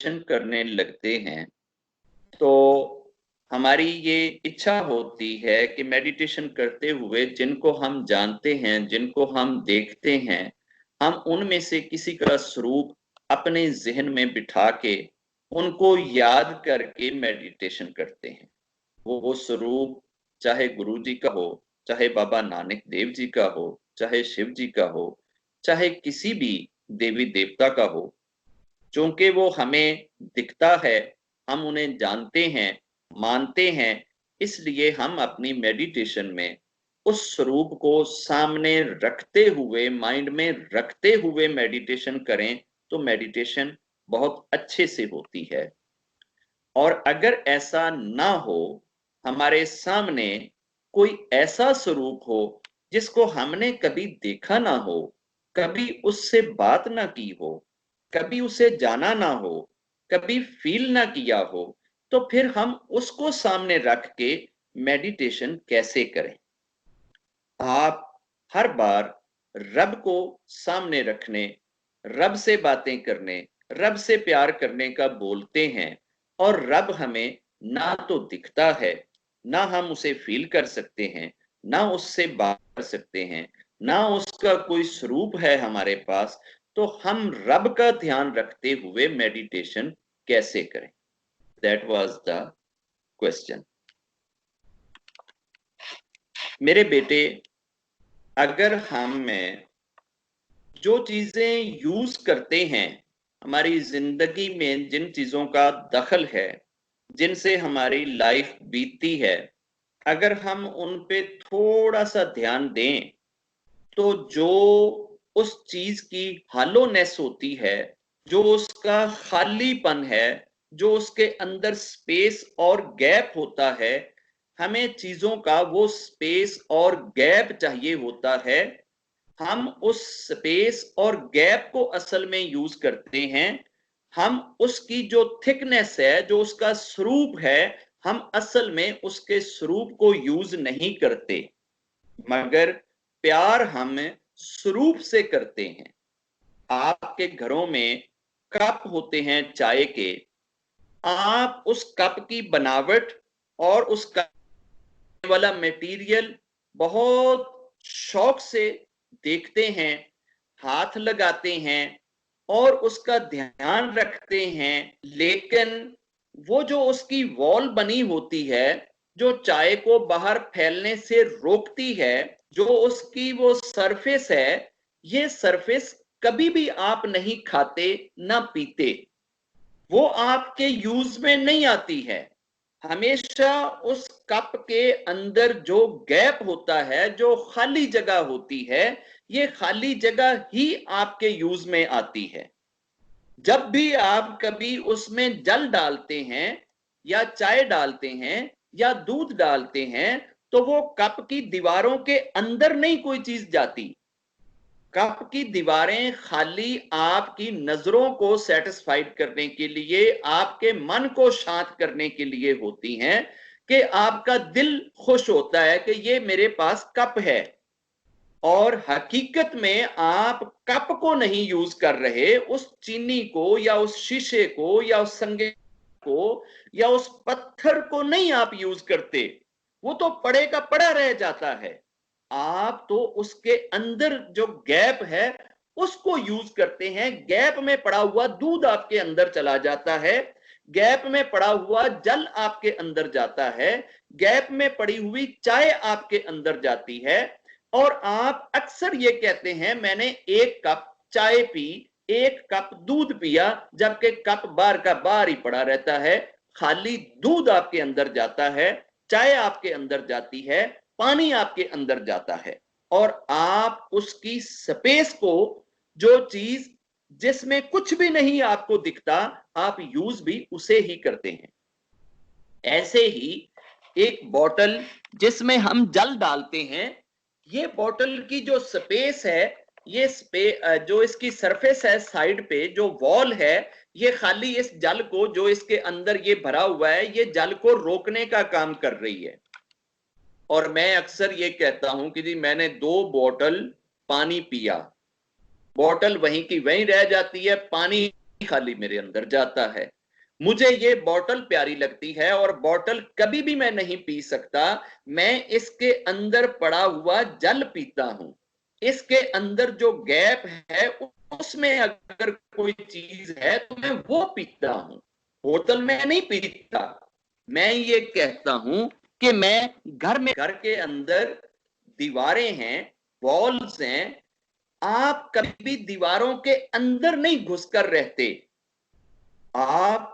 करने लगते हैं तो हमारी ये इच्छा होती है कि मेडिटेशन करते हुए जिनको हम जानते हैं, जिनको हम देखते हैं, हम उनमें से किसी का स्वरूप अपने जहन में बिठा के उनको याद करके मेडिटेशन करते हैं। वो स्वरूप चाहे गुरु जी का हो, चाहे बाबा नानक देव जी का हो, चाहे शिव जी का हो, चाहे किसी भी देवी देवता का हो, चूंकि वो हमें दिखता है, हम उन्हें जानते हैं, मानते हैं, इसलिए हम अपनी मेडिटेशन में उस स्वरूप को सामने रखते हुए, माइंड में रखते हुए मेडिटेशन करें तो मेडिटेशन बहुत अच्छे से होती है। और अगर ऐसा ना हो, हमारे सामने कोई ऐसा स्वरूप हो जिसको हमने कभी देखा ना हो, कभी उससे बात ना की हो, कभी उसे जाना ना हो, कभी फील ना किया हो, तो फिर हम उसको सामने रख के मेडिटेशन कैसे करें? आप हर बार रब को सामने रखने, रब से बातें करने, रब से प्यार करने का बोलते हैं, और रब हमें ना तो दिखता है, ना हम उसे फील कर सकते हैं, ना उससे बात कर सकते हैं, ना उसका कोई स्वरूप है हमारे पास, तो हम रब का ध्यान रखते हुए मेडिटेशन कैसे करें? That was the question. मेरे बेटे, अगर हम में जो चीजें यूज करते हैं, हमारी जिंदगी में जिन चीजों का दखल है, जिनसे हमारी लाइफ बीतती है, अगर हम उन पे थोड़ा सा ध्यान दें तो जो उस चीज की हालोनेस होती है, जो उसका खालीपन है, जो उसके अंदर स्पेस और गैप होता है, हमें चीजों का वो स्पेस और गैप चाहिए होता है। हम उस स्पेस और गैप को असल में यूज करते हैं। हम उसकी जो थिकनेस है, जो उसका स्वरूप है, हम असल में उसके स्वरूप को यूज नहीं करते, मगर प्यार हम स्वरूप से करते हैं। आपके घरों में कप होते हैं चाय के, आप उस कप की बनावट और उस कप वाला मटेरियल बहुत शौक से देखते हैं, हाथ लगाते हैं और उसका ध्यान रखते हैं, लेकिन वो जो उसकी वॉल बनी होती है, जो चाय को बाहर फैलने से रोकती है, जो उसकी वो सरफेस है, ये सरफेस कभी भी आप नहीं खाते ना पीते, वो आपके यूज में नहीं आती है। हमेशा उस कप के अंदर जो गैप होता है, जो खाली जगह होती है, ये खाली जगह ही आपके यूज में आती है। जब भी आप कभी उसमें जल डालते हैं या चाय डालते हैं या दूध डालते हैं, तो वो कप की दीवारों के अंदर नहीं कोई चीज जाती। कप की दीवारें खाली आपकी नजरों को सेटिस्फाइड करने के लिए, आपके मन को शांत करने के लिए होती हैं, कि आपका दिल खुश होता है कि ये मेरे पास कप है। और हकीकत में आप कप को नहीं यूज कर रहे, उस चीनी को या उस शीशे को या उस संगे को या उस पत्थर को नहीं आप यूज करते, वो तो पड़े का पड़ा रह जाता है। आप तो उसके अंदर जो गैप है उसको यूज करते हैं। गैप में पड़ा हुआ दूध आपके अंदर चला जाता है, गैप में पड़ा हुआ जल आपके अंदर जाता है, गैप में पड़ी हुई चाय आपके अंदर जाती है। और आप अक्सर ये कहते हैं मैंने एक कप चाय पी, एक कप दूध पिया, जबकि कप बार का बार ही पड़ा रहता है। खाली दूध आपके अंदर जाता है, चाय आपके अंदर जाती है, पानी आपके अंदर जाता है, और आप उसकी स्पेस को, जो चीज जिसमें कुछ भी नहीं आपको दिखता, आप यूज भी उसे ही करते हैं। ऐसे ही एक बोतल जिसमें हम जल डालते हैं, ये बोतल की जो स्पेस है, ये जो इसकी सरफेस है, साइड पे जो वॉल है, ये खाली इस जल को, जो इसके अंदर ये भरा हुआ है, ये जल को रोकने का काम कर रही है। और मैं अक्सर ये कहता हूं कि जी मैंने 2 बोतल पानी पिया, बोतल वहीं की वहीं रह जाती है, पानी खाली मेरे अंदर जाता है। मुझे ये बॉटल प्यारी लगती है और बॉटल कभी भी मैं नहीं पी सकता, मैं इसके अंदर पड़ा हुआ जल पीता हूं। इसके अंदर जो गैप है उसमें अगर कोई चीज है तो मैं वो पीता हूं, बोतल में नहीं पीता। मैं ये कहता हूं कि मैं घर के अंदर दीवारें हैं, वॉल्स हैं, आप कभी भी दीवारों के अंदर नहीं घुसकर रहते। आप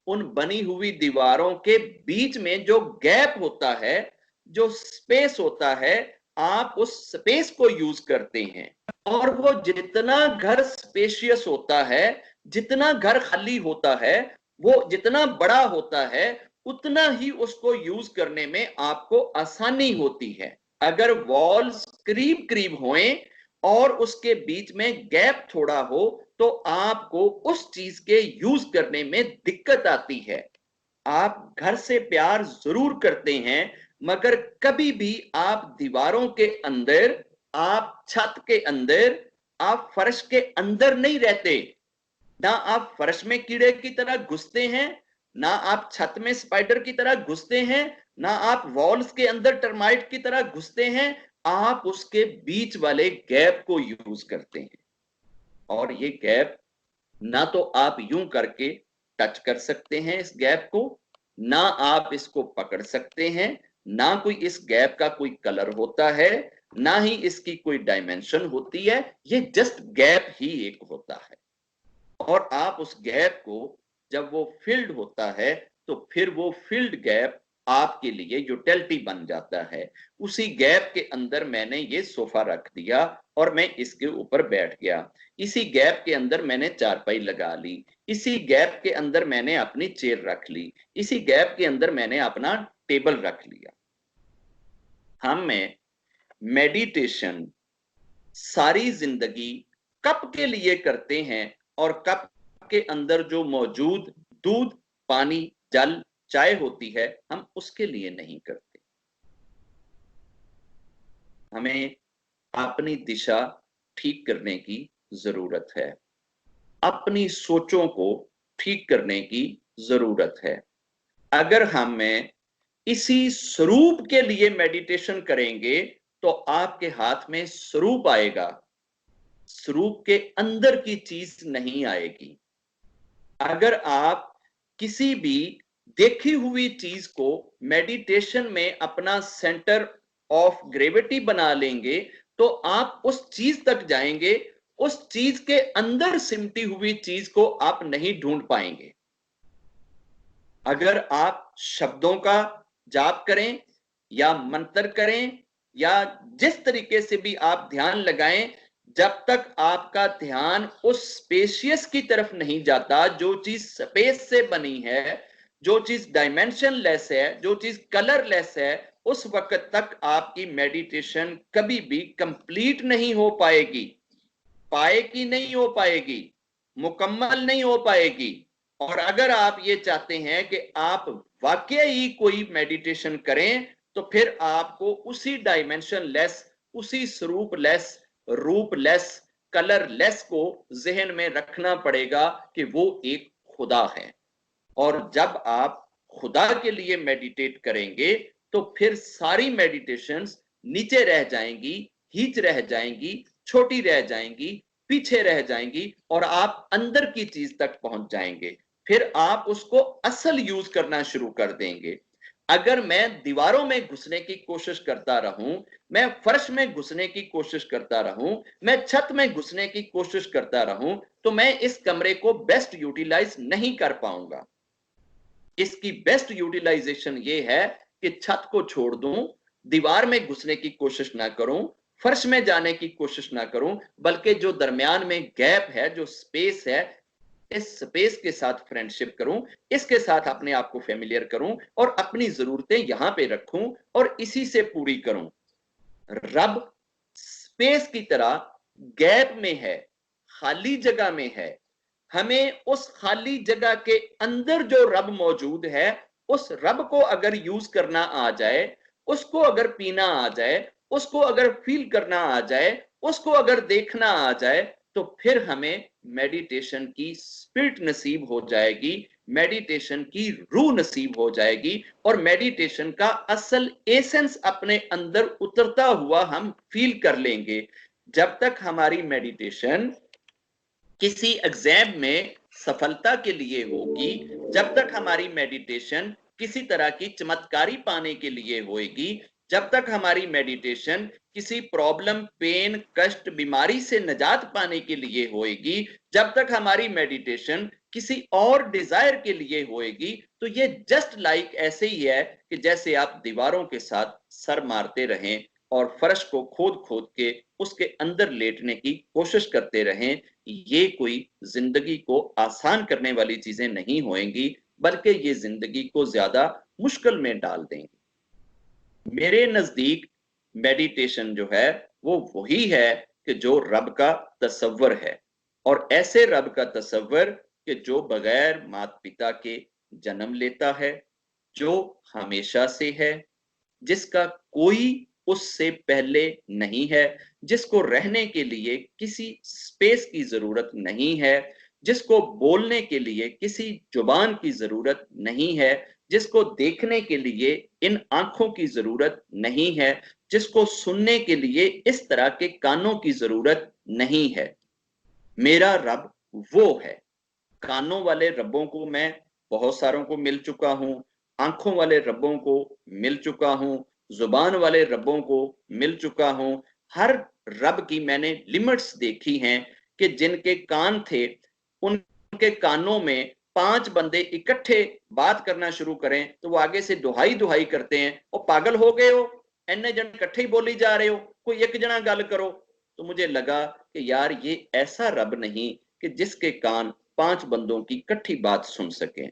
उन बनी हुई दीवारों के बीच में जो गैप होता है, जो स्पेस होता है, आप उस स्पेस को यूज करते हैं। और वो जितना घर स्पेशियस होता है, जितना घर खाली होता है, वो जितना बड़ा होता है, उतना ही उसको यूज करने में आपको आसानी होती है। अगर वॉल्स करीब करीब होएं और उसके बीच में गैप थोड़ा हो तो आपको उस चीज के यूज करने में दिक्कत आती है। आप घर से प्यार जरूर करते हैं, मगर कभी भी आप दीवारों के अंदर, आप छत के अंदर, आप फर्श के अंदर नहीं रहते। ना आप फर्श में कीड़े की तरह घुसते हैं, ना आप छत में स्पाइडर की तरह घुसते हैं, ना आप वॉल्स के अंदर टर्माइट की तरह घुसते हैं। आप उसके बीच वाले गैप को यूज करते हैं। और ये गैप ना तो आप यूं करके टच कर सकते हैं इस गैप को, ना आप इसको पकड़ सकते हैं, ना कोई इस गैप का कोई कलर होता है, ना ही इसकी कोई डायमेंशन होती है। ये जस्ट गैप ही एक होता है। और आप उस गैप को जब वो फिल्ड होता है तो फिर वो फिल्ड गैप आपके लिए यूटिलिटी बन जाता है। उसी गैप के अंदर मैंने ये सोफा रख दिया और मैं इसके ऊपर बैठ गया। इसी गैप के अंदर मैंने चारपाई लगा ली। इसी गैप के अंदर मैंने अपनी चेयर रख ली। इसी गैप के अंदर मैंने अपना टेबल रख लिया। हम में मेडिटेशन सारी जिंदगी कप के लिए करते हैं, और कप के अंदर जो मौजूद दूध, पानी, जल, चाय होती है, हम उसके लिए नहीं करते। हमें अपनी दिशा ठीक करने की जरूरत है, अपनी सोचों को ठीक करने की जरूरत है। अगर हम में इसी स्वरूप के लिए मेडिटेशन करेंगे तो आपके हाथ में स्वरूप आएगा, स्वरूप के अंदर की चीज नहीं आएगी। अगर आप किसी भी देखी हुई चीज को मेडिटेशन में अपना सेंटर ऑफ ग्रेविटी बना लेंगे तो आप उस चीज तक जाएंगे, उस चीज के अंदर सिमटी हुई चीज को आप नहीं ढूंढ पाएंगे। अगर आप शब्दों का जाप करें या मंत्र करें या जिस तरीके से भी आप ध्यान लगाएं, जब तक आपका ध्यान उस स्पेशियस की तरफ नहीं जाता, जो चीज स्पेस से बनी है, जो चीज डायमेंशन लेस है, जो चीज कलर लेस है, उस वक्त तक आपकी मेडिटेशन कभी भी कंप्लीट नहीं हो पाएगी। पाएगी नहीं हो पाएगी, मुकम्मल नहीं हो पाएगी। और अगर आप ये चाहते हैं कि आप वाकई ही कोई मेडिटेशन करें तो फिर आपको उसी डायमेंशन लेस, उसी स्वरूप लेस, रूप लेस, कलर लेस को जहन में रखना पड़ेगा कि वो एक खुदा है। और जब आप खुदा के लिए मेडिटेट करेंगे तो फिर सारी मेडिटेशंस नीचे रह जाएंगी, हीच रह जाएंगी, छोटी रह जाएंगी, पीछे रह जाएंगी, और आप अंदर की चीज तक पहुंच जाएंगे। फिर आप उसको असल यूज करना शुरू कर देंगे। अगर मैं दीवारों में घुसने की कोशिश करता रहूं, मैं फर्श में घुसने की कोशिश करता रहूं, मैं छत में घुसने की कोशिश करता रहूं, तो मैं इस कमरे को बेस्ट यूटिलाइज नहीं कर पाऊंगा। इसकी बेस्ट यूटिलाइजेशन ये है कि छत को छोड़ दूं, दीवार में घुसने की कोशिश ना करूं, फर्श में जाने की कोशिश ना करूं, बल्कि जो दरमियान में गैप है, जो स्पेस है, इस स्पेस के साथ फ्रेंडशिप करूं, इसके साथ अपने आप को फेमिलियर करूं और अपनी जरूरतें यहां पे रखूं और इसी से पूरी करूं। रब स्पेस की तरह गैप में है, खाली जगह में है। हमें उस खाली जगह के अंदर जो रब मौजूद है, उस रब को अगर यूज करना आ जाए, उसको अगर पीना आ जाए, उसको अगर फील करना आ जाए, उसको अगर देखना आ जाए, तो फिर हमें मेडिटेशन की स्पिरिट नसीब हो जाएगी, मेडिटेशन की रूह नसीब हो जाएगी, और मेडिटेशन का असल एसेंस अपने अंदर उतरता हुआ हम फील कर लेंगे। जब तक हमारी मेडिटेशन किसी एग्जाम में सफलता के लिए होगी, जब तक हमारी मेडिटेशन किसी तरह की चमत्कारी पाने के लिए होगी, जब तक हमारी मेडिटेशन किसी प्रॉब्लम, पेन, कष्ट, बीमारी से निजात पाने के लिए होगी, जब तक हमारी मेडिटेशन किसी और डिजायर के लिए होगी, तो ये जस्ट लाइक ऐसे ही है कि जैसे आप दीवारों के साथ सर मारते रहें और फर्श को खोद खोद के उसके अंदर लेटने की कोशिश करते रहें। ये कोई जिंदगी को आसान करने वाली चीजें नहीं होंगी, बल्कि ये जिंदगी को ज्यादा मुश्किल में डाल देंगी। मेरे नजदीक मेडिटेशन जो है वो वही है कि जो रब का तसव्वुर है, और ऐसे रब का तसव्वुर कि जो बगैर माता पिता के जन्म लेता है, जो हमेशा से है, जिसका कोई उससे पहले नहीं है, जिसको रहने के लिए किसी स्पेस की जरूरत नहीं है, जिसको बोलने के लिए किसी जुबान की जरूरत नहीं है, जिसको देखने के लिए इन आंखों की जरूरत नहीं है, जिसको सुनने के लिए इस तरह के कानों की जरूरत नहीं है। मेरा रब वो है। कानों वाले रब्बों को मैं बहुत सारों को मिल चुका हूं, आंखों वाले रब्बों को मिल चुका हूं, जुबान वाले रब्बों को मिल चुका हूं। हर रब की मैंने लिमिट्स देखी हैं कि जिनके कान थे, उनके कानों में 5 बंदे इकट्ठे बात करना शुरू करें तो वो आगे से दुहाई दुहाई करते हैं, और पागल हो गए हो, इन्ने जन इकट्ठे ही बोली जा रहे हो, कोई एक जना गल करो। तो मुझे लगा कि यार ये ऐसा रब नहीं कि जिसके कान 5 बंदों की इकट्ठी बात सुन सके।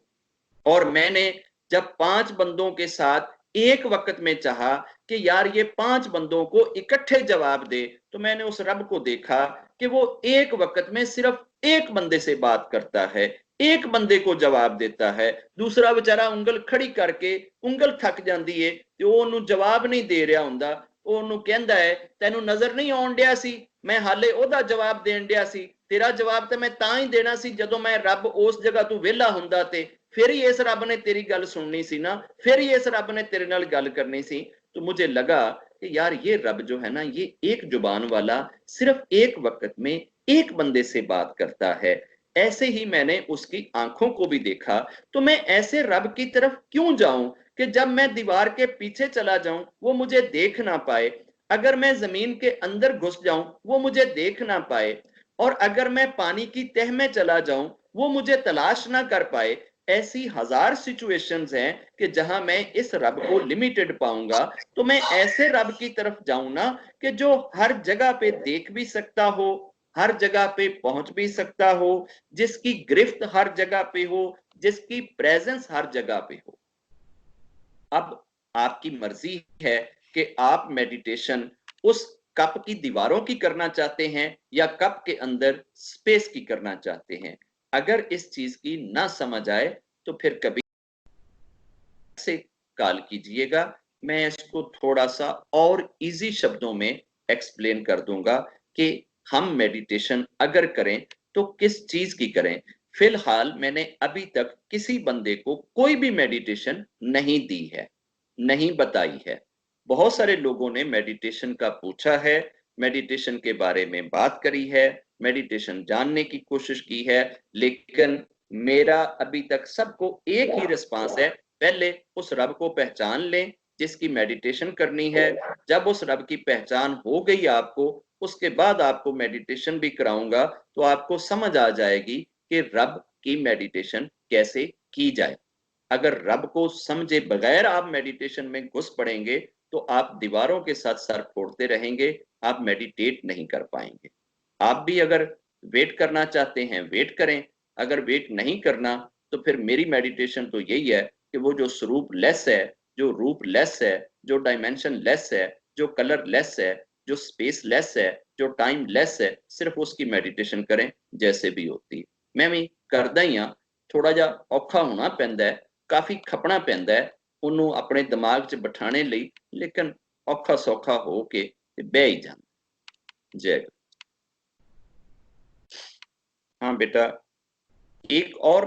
और मैंने जब 5 बंदों के साथ एक वक्त में चाहा कि यार ये 5 बंदों को इकट्ठे जवाब दे, तो मैंने उस रब को देखा कि वो एक वक्त में सिर्फ एक बंदे से बात करता है, एक बंदे को जवाब देता है। दूसरा बेचारा उंगल खड़ी करके उंगल थक जाती है ਤੇ ਉਹ ਉਹਨੂੰ ਜਵਾਬ ਨਹੀਂ ਦੇ ਰਿਹਾ ਹੁੰਦਾ, ਉਹ ਉਹਨੂੰ ਕਹਿੰਦਾ ਹੈ ਤੈਨੂੰ ਨਜ਼ਰ ਨਹੀਂ ਆਉਣ ਡਿਆ ਸੀ, ਮੈਂ ਹਾਲੇ ਉਹਦਾ ਜਵਾਬ ਦੇਣ ਡਿਆ ਸੀ, तेरा जवाब तो मैं तां ही देना सी जदों मैं रब उस जगह तू वेला हुंदा ते फिर ही इस रब ने तेरी गल सुननी सी ना, फिर ही इस रब ने तेरे नाल गल करनी सी। तो मुझे लगा कि यार ये रब जो है ना, ये एक जुबान वाला सिर्फ एक वक्त में एक बंदे से बात करता है। ऐसे ही मैंने उसकी आंखों को भी देखा। तो मैं ऐसे रब की तरफ क्यों जाऊं कि जब मैं दीवार के पीछे चला जाऊं वो मुझे देख ना पाए, अगर मैं जमीन के अंदर घुस जाऊं वो मुझे देख ना पाए, और अगर मैं पानी की तह में चला जाऊं वो मुझे तलाश ना कर पाए। ऐसी हजार सिचुएशंस हैं कि जहां मैं इस रब को लिमिटेड पाऊंगा। तो मैं ऐसे रब की तरफ जाऊं ना कि जो हर जगह पे देख भी सकता हो, हर जगह पे पहुंच भी सकता हो, जिसकी गिरफ्त हर जगह पे हो, जिसकी प्रेजेंस हर जगह पे हो। अब आपकी मर्जी है कि आप मेडिटेशन उस कप की दीवारों की करना चाहते हैं या कप के अंदर स्पेस की करना चाहते हैं। अगर इस चीज की ना समझ आए तो फिर कभी से कॉल कीजिएगा, मैं इसको थोड़ा सा और इजी शब्दों में एक्सप्लेन कर दूंगा कि हम मेडिटेशन अगर करें तो किस चीज की करें। फिलहाल मैंने अभी तक किसी बंदे को कोई भी मेडिटेशन नहीं दी है, नहीं बताई है। बहुत सारे लोगों ने मेडिटेशन का पूछा है, मेडिटेशन के बारे में बात करी है, मेडिटेशन जानने की कोशिश की है, लेकिन मेरा अभी तक सबको एक ही रिस्पांस है, पहले उस रब को पहचान लें जिसकी मेडिटेशन करनी है। जब उस रब की पहचान हो गई आपको, उसके बाद आपको मेडिटेशन भी कराऊंगा, तो आपको समझ आ जाएगी कि रब की मेडिटेशन कैसे की जाए। अगर रब को समझे बगैर आप मेडिटेशन में घुस पड़ेंगे तो आप दीवारों के साथ सर फोड़ते रहेंगे, आप मेडिटेट नहीं कर पाएंगे। आप भी अगर वेट करना चाहते हैं वेट करें, अगर वेट नहीं करना तो फिर मेरी मेडिटेशन तो यही है कि वो जो स्वरूप लेस है, जो रूप लेस है, जो डायमेंशन लेस है, जो कलर लेस है, जो स्पेस लेस है, जो टाइम लेस है, सिर्फ उसकी मेडिटेशन करें जैसे भी होती है। मैं भी करदा ही हाँ, थोड़ा जा औखा होना पैंदा है, काफी खपना पैंदा है ਉਹਨੂੰ ਆਪਣੇ ਦਿਮਾਗ 'ਚ ਬਿਠਾਣੇ ਲਈ, ਲੇਕਿन ਔਖਾ ਸੌਖਾ ਹੋ ਕੇ ਤੇ ਬਹਿ ਹੀ ਜਾਂਦਾ। ਜੈ हाँ बेटा, एक और